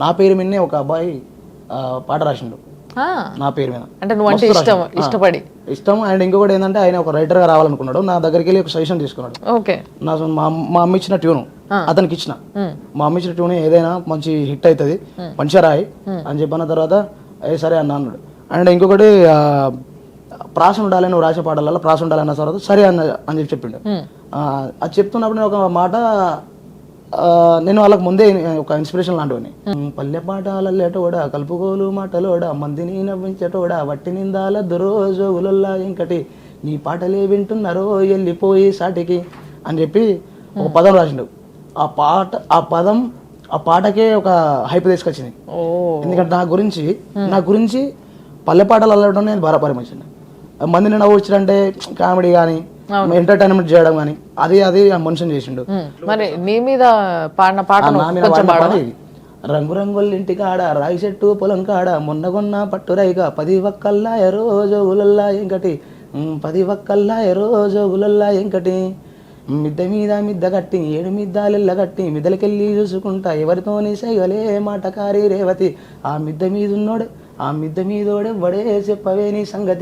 నా పేరు మీదనే ఒక అబ్బాయి పాట రాసిండు నా పేరు మీద. అంటే నువ్వు అంటే ఇష్టపడి ఇష్టం. అండ్ ఇంకొకటి ఏంటంటే ఆయన ఒక రైటర్ గా రావాలనుకున్నాడు. నా దగ్గరికి వెళ్ళి ఒక సజెషన్ తీసుకున్నాడు. ఓకే, మా అమ్మ ఇచ్చిన ట్యూన్ అతనికి ఇచ్చిన. మా అమ్మ ఇచ్చిన ట్యూన్ ఏదైనా మంచి హిట్ అవుతుంది, మంచిగా రాయి అని చెప్పిన తర్వాత సరే అన్న అన్నాడు. అండ్ ఇంకొకటి ప్రాస ఉండాలి, నువ్వు రాసే పాటలలో ప్రాస ఉండాలి అన్న తర్వాత సరే అన్న అని చెప్పి చెప్పిండు. అది చెప్తున్నప్పుడు నేను ఒక మాట నేను వాళ్ళకి ముందే ఒక ఇన్స్పిరేషన్ లాంటివని. పల్లె పాటాలల్లేటోడా, కలుపుకోలు మాటలోడా, మందిని నవ్వించటోడా, వట్టి నిందాల దురోజోగులల్లా ఇంకటి నీ పాటలే వింటున్నారో వెళ్ళిపోయి సాటికి అని చెప్పి ఒక పదం రాసిండు. ఆ పదం ఆ పాటకే ఒక హైప్ తీసుకొచ్చింది. ఎందుకంటే నా గురించి పల్లె పాటలు అల్లడం నేను బారాపరిమించింది. మందిని నవ్వొచ్చారంటే కామెడీ కానీ ఎంటర్టైన్మెంట్ చేయడం కానీ అది మనుషుని చేసిండు. మరి నీ మీద పాడిన పాట రంగు రంగులింటి కాడ, రాయి చెట్టు పొలం కాడ, మొన్నగొన్న పట్టురైగా, 10 వక్కల్లా ఎరోజోగులల్లా ఎంకటి, 10 వక్కల్లా ఎరోజోగులల్లా ఎంకటి, మిద్ద మీద మిద్ద కట్టి 7 మిద్దాలెల్ల కట్టి, మిద్దలకెళ్ళి చూసుకుంటా ఎవరితోని సైగలే మాటకారి రేవతి, ఆ మిద్ద మీదున్నోడే ఆ మిద్ద మీదోడే వడే చెప్పవే నీ సంగతి.